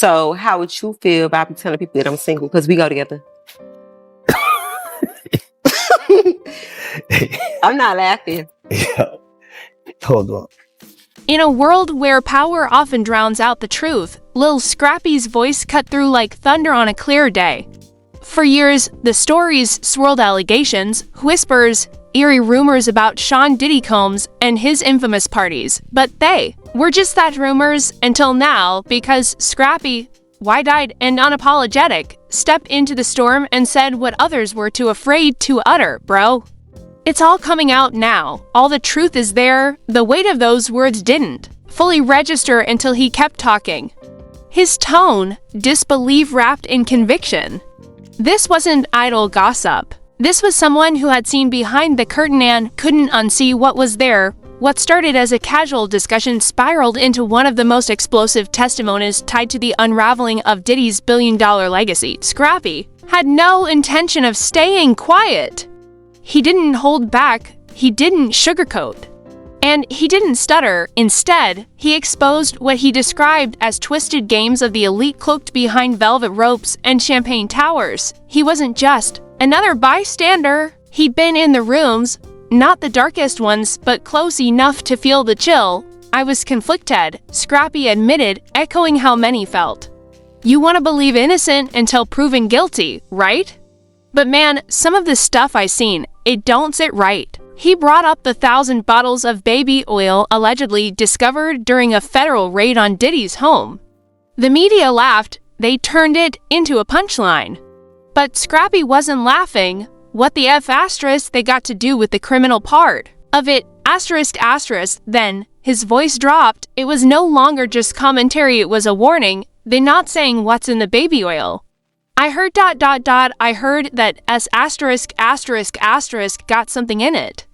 So how would you feel about me telling people that I'm single because we go together? I'm not laughing. Yeah. Hold on. In a world where power often drowns out the truth, Lil Scrappy's voice cut through like thunder on a clear day. For years, the stories swirled allegations, whispers, eerie rumors about Sean Diddy Combs and his infamous parties, but they were just that, rumors, until now, because Scrappy, wide-eyed and unapologetic, stepped into the storm and said what others were too afraid to utter, bro. It's all coming out now. All the truth is there. The weight of those words didn't fully register until he kept talking. His tone, disbelief wrapped in conviction. This wasn't idle gossip. This was someone who had seen behind the curtain and couldn't unsee what was there. What started as a casual discussion spiraled into one of the most explosive testimonies tied to the unraveling of Diddy's billion-dollar legacy. Scrappy had no intention of staying quiet. He didn't hold back, he didn't sugarcoat, and he didn't stutter. Instead, he exposed what he described as twisted games of the elite cloaked behind velvet ropes and champagne towers. He wasn't just another bystander. He'd been in the rooms, not the darkest ones, but close enough to feel the chill. I was conflicted, Scrappy admitted, echoing how many felt. You want to believe innocent until proven guilty, right? But man, some of the stuff I seen, it don't sit right. He brought up the 1,000 bottles of baby oil allegedly discovered during a federal raid on Diddy's home. The media laughed, they turned it into a punchline. But Scrappy wasn't laughing. What the F asterisk they got to do with the criminal part of it, asterisk asterisk, then his voice dropped. It was no longer just commentary, it was a warning. They're not saying what's in the baby oil. I heard ... I heard that S asterisk asterisk asterisk got something in it.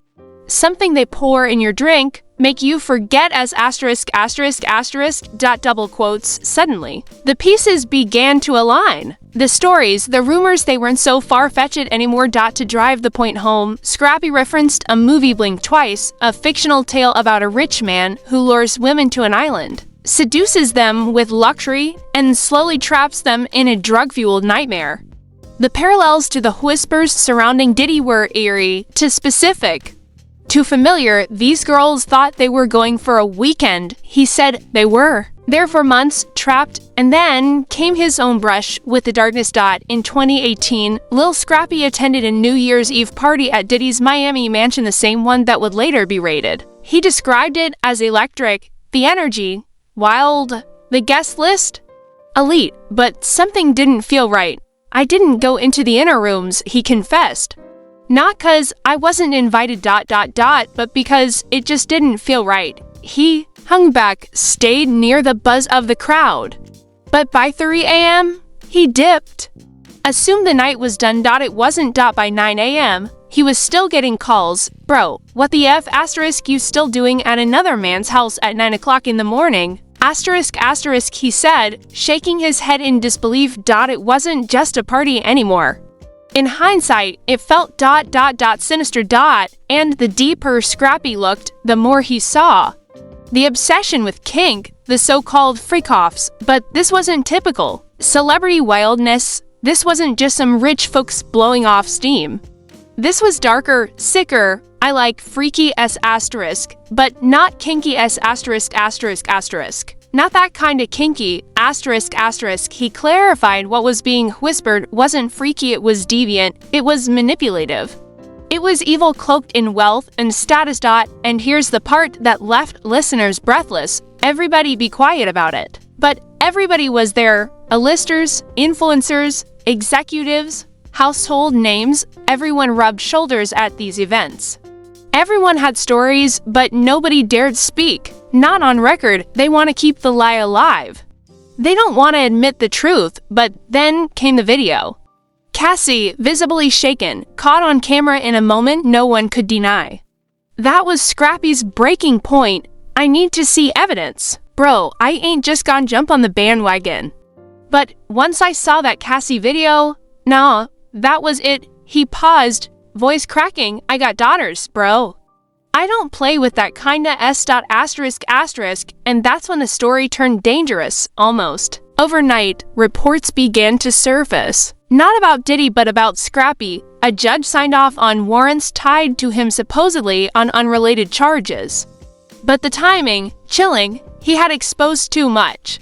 Something they pour in your drink, make you forget S asterisk asterisk asterisk ... double quotes. Suddenly, the pieces began to align. The stories, the rumors, they weren't so far-fetched anymore. To drive the point home, Scrappy referenced a movie Blink Twice, a fictional tale about a rich man who lures women to an island, seduces them with luxury, and slowly traps them in a drug-fueled nightmare. The parallels to the whispers surrounding Diddy were eerie, to specific, to familiar. These girls thought they were going for a weekend. He said they were there for months, trapped, and then came his own brush with the darkness. In 2018, Lil Scrappy attended a New Year's Eve party at Diddy's Miami mansion, the same one that would later be raided. He described it as electric, the energy, wild, the guest list, elite, but something didn't feel right. I didn't go into the inner rooms, he confessed. Not 'cause I wasn't invited ... but because it just didn't feel right. He hung back, stayed near the buzz of the crowd. But by 3 a.m., he dipped. Assumed the night was done. It wasn't. By 9 a.m., he was still getting calls. Bro, what the F asterisk you still doing at another man's house at 9 o'clock in the morning? Asterisk asterisk, he said, shaking his head in disbelief. It wasn't just a party anymore. In hindsight, it felt ... sinister. And the deeper Scrappy looked, the more he saw. The obsession with kink, the so-called freak-offs, but this wasn't typical celebrity wildness. This wasn't just some rich folks blowing off steam. This was darker, sicker. I like freaky S asterisk, but not kinky S asterisk asterisk asterisk. Not that kind of kinky, asterisk asterisk. He clarified what was being whispered wasn't freaky, it was deviant, it was manipulative. It was evil cloaked in wealth and status. And here's the part that left listeners breathless. Everybody be quiet about it. But everybody was there. A-listers, influencers, executives, household names. Everyone rubbed shoulders at these events. Everyone had stories, but nobody dared speak. Not on record. They want to keep the lie alive. They don't want to admit the truth, but then came the video. Cassie, visibly shaken, caught on camera in a moment no one could deny. That was Scrappy's breaking point. I need to see evidence. Bro, I ain't just gonna jump on the bandwagon. But once I saw that Cassie video, nah, that was it. He paused, voice cracking. I got daughters, bro. I don't play with that kinda S. Asterisk asterisk, and that's when the story turned dangerous, almost. Overnight, reports began to surface. Not about Diddy, but about Scrappy. A judge signed off on warrants tied to him supposedly on unrelated charges. But the timing, chilling, he had exposed too much.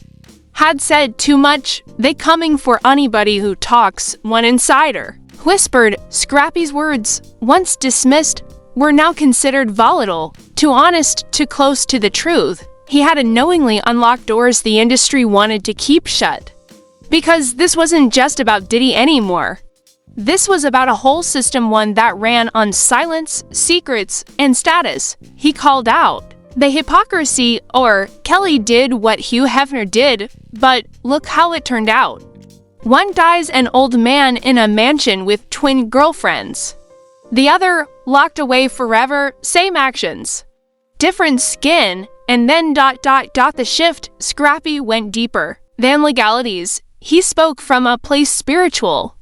Had said too much, they coming for anybody who talks, one insider. Whispered, Scrappy's words, once dismissed, were now considered volatile, too honest, too close to the truth. He had unknowingly unlocked doors the industry wanted to keep shut. Because this wasn't just about Diddy anymore. This was about a whole system, one that ran on silence, secrets, and status. He called out the hypocrisy, or Kelly did what Hugh Hefner did, but look how it turned out. One dies an old man in a mansion with twin girlfriends. The other locked away forever, same actions. Different skin, and then ... The shift, Scrappy went deeper than legalities. He spoke from a place spiritual.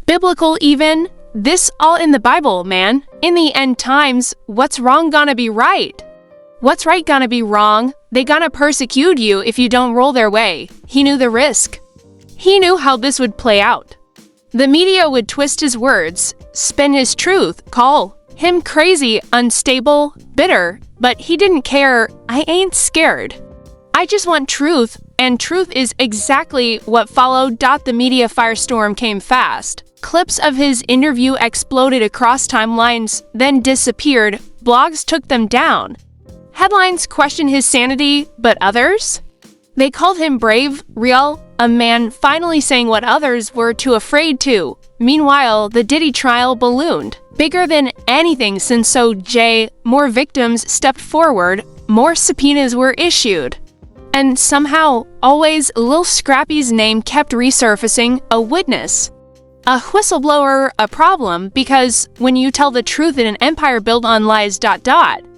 Biblical even. This all in the Bible, man. In the end times, what's wrong gonna be right? What's right gonna be wrong? They gonna persecute you if you don't roll their way. He knew the risk. He knew how this would play out. The media would twist his words, spin his truth, call him crazy, unstable, bitter, but he didn't care. I ain't scared. I just want truth, and truth is exactly what followed. The media firestorm came fast. Clips of his interview exploded across timelines, then disappeared. Blogs took them down. Headlines questioned his sanity, but others? They called him brave, real, a man finally saying what others were too afraid to. Meanwhile, the Diddy trial ballooned. Bigger than anything since OJ, more victims stepped forward, more subpoenas were issued. And somehow, always Lil Scrappy's name kept resurfacing, a witness. A whistleblower, a problem, because when you tell the truth in an empire built on lies ...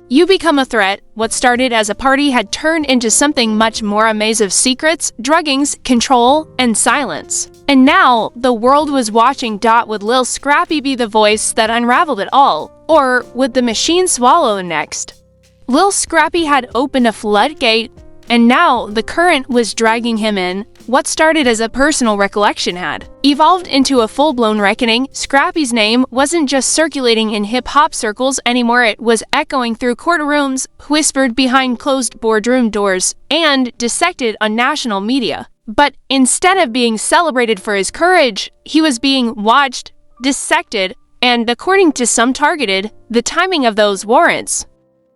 You become a threat. What started as a party had turned into something much more, a maze of secrets, druggings, control, and silence. And now, the world was watching. Would Lil Scrappy be the voice that unraveled it all? Or would the machine swallow next? Lil Scrappy had opened a floodgate, and now the current was dragging him in. What started as a personal recollection had evolved into a full-blown reckoning. Scrappy's name wasn't just circulating in hip-hop circles anymore, it was echoing through courtrooms, whispered behind closed boardroom doors, and dissected on national media. But instead of being celebrated for his courage, he was being watched, dissected, and, according to some, targeted. The timing of those warrants.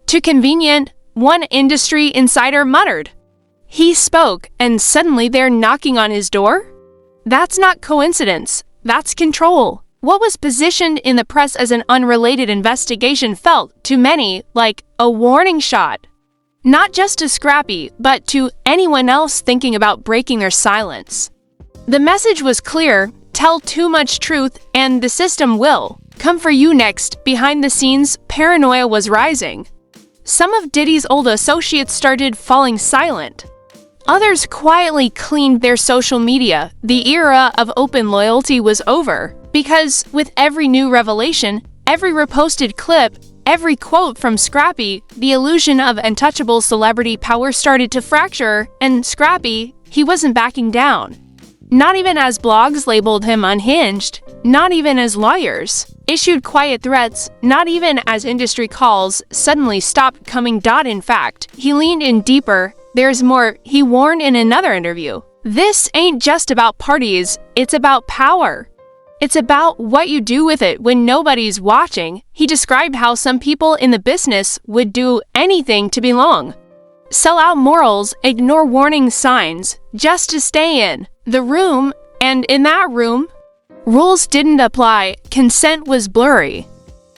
Too convenient, one industry insider muttered. He spoke, and suddenly they're knocking on his door? That's not coincidence. That's control. What was positioned in the press as an unrelated investigation felt, to many, like a warning shot. Not just to Scrappy, but to anyone else thinking about breaking their silence. The message was clear: tell too much truth, and the system will come for you next. Behind the scenes, paranoia was rising. Some of Diddy's old associates started falling silent. Others quietly cleaned their social media. The era of open loyalty was over. Because with every new revelation, every reposted clip, every quote from Scrappy, the illusion of untouchable celebrity power started to fracture, and Scrappy, he wasn't backing down. Not even as blogs labeled him unhinged, not even as lawyers issued quiet threats, not even as industry calls suddenly stopped coming. In fact, he leaned in deeper. There's more, he warned in another interview. This ain't just about parties, it's about power. It's about what you do with it when nobody's watching. He described how some people in the business would do anything to belong. Sell out morals, ignore warning signs, just to stay in the room, and in that room, rules didn't apply, consent was blurry.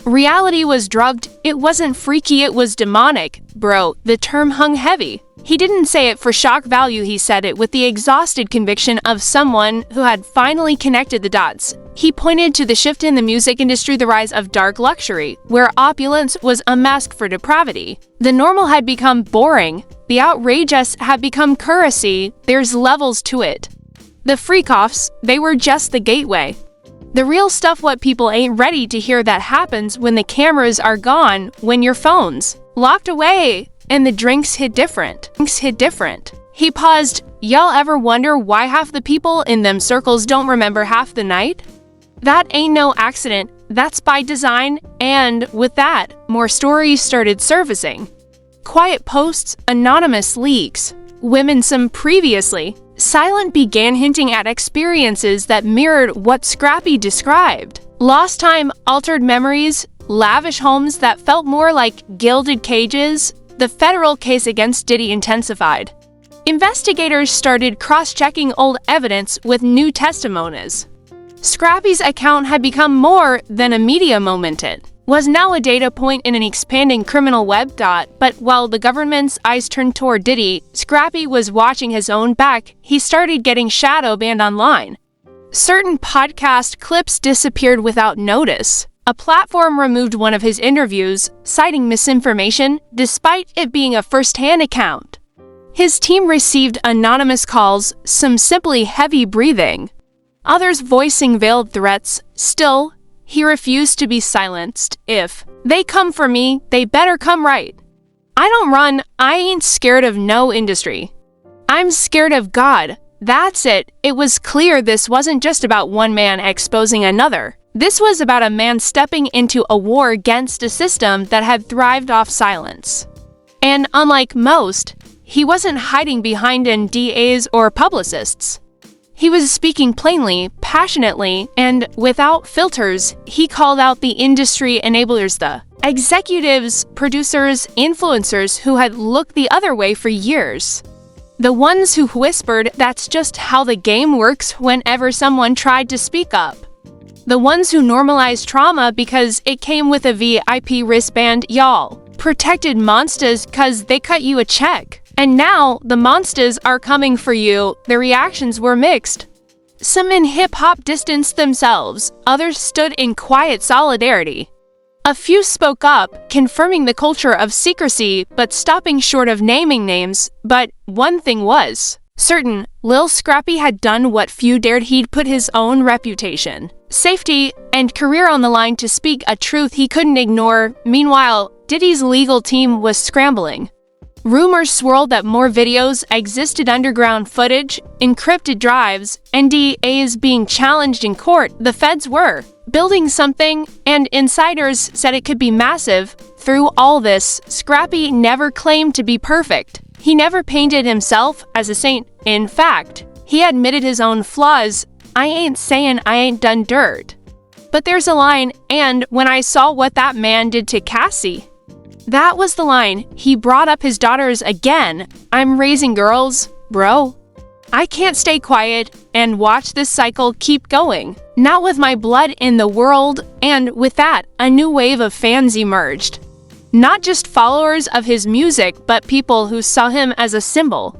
Reality was drugged, it wasn't freaky, it was demonic. Bro, the term hung heavy. He didn't say it for shock value, he said it with the exhausted conviction of someone who had finally connected the dots. He pointed to the shift in the music industry, the rise of dark luxury, where opulence was a mask for depravity. The normal had become boring, the outrageous had become currency. There's levels to it. The freak-offs, they were just the gateway. The real stuff, what people ain't ready to hear, that happens when the cameras are gone, when your phone's locked away, and the drinks hit different. He paused. Y'all ever wonder why half the people in them circles don't remember half the night? That ain't no accident. That's by design. And with that, more stories started surfacing. Quiet posts, anonymous leaks, women some previously silent began hinting at experiences that mirrored what Scrappy described. Lost time, altered memories, lavish homes that felt more like gilded cages. The federal case against Diddy intensified. Investigators started cross-checking old evidence with new testimonies. Scrappy's account had become more than a media moment. It was now a data point in an expanding criminal web. But while the government's eyes turned toward Diddy, Scrappy was watching his own back. He started getting shadow banned online. Certain podcast clips disappeared without notice. A platform removed one of his interviews, citing misinformation, despite it being a first-hand account. His team received anonymous calls, some simply heavy breathing, others voicing veiled threats. Still, he refused to be silenced. If they come for me, they better come right. I don't run. I ain't scared of no industry. I'm scared of God. That's it. It was clear this wasn't just about one man exposing another. This was about a man stepping into a war against a system that had thrived off silence. And unlike most, he wasn't hiding behind NDAs or publicists. He was speaking plainly, passionately, and without filters. He called out the industry enablers, the executives, producers, influencers who had looked the other way for years. The ones who whispered that's just how the game works whenever someone tried to speak up. The ones who normalized trauma because it came with a VIP wristband, y'all. Protected monsters cause they cut you a check. And now, the monsters are coming for you. The reactions were mixed. Some in hip-hop distanced themselves, others stood in quiet solidarity. A few spoke up, confirming the culture of secrecy, but stopping short of naming names. But one thing was certain, Lil Scrappy had done what few dared. He'd put his own reputation, safety, and career on the line to speak a truth he couldn't ignore. Meanwhile, Diddy's legal team was scrambling. Rumors swirled that more videos existed, underground footage, encrypted drives, NDAs being challenged in court. The feds were building something, and insiders said it could be massive. Through all this, Scrappy never claimed to be perfect. He never painted himself as a saint. In fact, he admitted his own flaws. I ain't saying I ain't done dirt. But there's a line, and when I saw what that man did to Cassie, that was the line. He brought up his daughters again. I'm raising girls, bro. I can't stay quiet and watch this cycle keep going. Not with my blood in the world. And with that, a new wave of fans emerged. Not just followers of his music, but people who saw him as a symbol.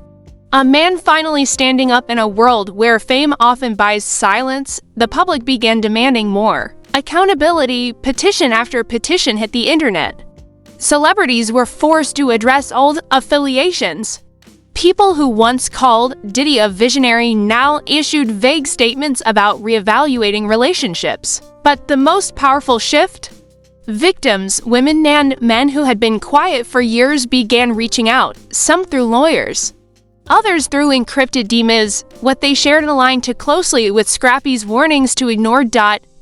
A man finally standing up in a world where fame often buys silence. The public began demanding more accountability. Petition after petition hit the internet. Celebrities were forced to address old affiliations. People who once called Diddy a visionary now issued vague statements about reevaluating relationships. But the most powerful shift? Victims, women and men who had been quiet for years, began reaching out, some through lawyers, others through encrypted DMs. What they shared aligned too closely with Scrappy's warnings to ignore.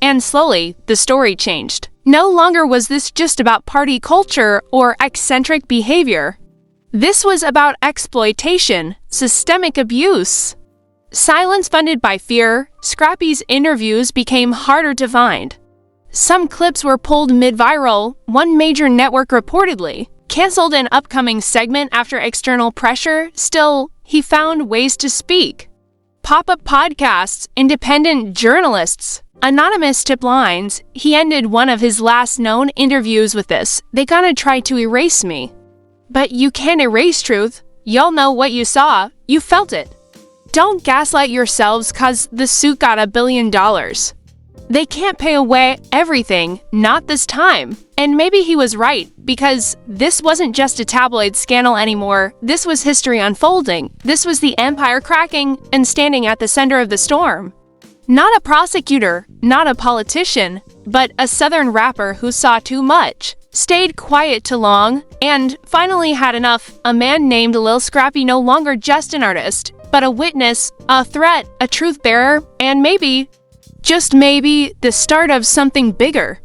And slowly, the story changed. No longer was this just about party culture or eccentric behavior. This was about exploitation, systemic abuse. Silence funded by fear, Scrappy's interviews became harder to find. Some clips were pulled mid-viral. One major network reportedly canceled an upcoming segment after external pressure. Still, he found ways to speak. Pop-up podcasts, independent journalists, anonymous tip lines. He ended one of his last known interviews with this: "They gonna try to erase me. But you can't erase truth. Y'all know what you saw. You felt it. Don't gaslight yourselves cause the suit got $1 billion. They can't pay away everything, not this time." And maybe he was right, because this wasn't just a tabloid scandal anymore. This was history unfolding. This was the empire cracking and standing at the center of the storm. Not a prosecutor, not a politician, but a Southern rapper who saw too much. stayed quiet too long, and finally had enough. A man named Lil Scrappy, no longer just an artist, but a witness, a threat, a truth bearer, and maybe, just maybe, the start of something bigger.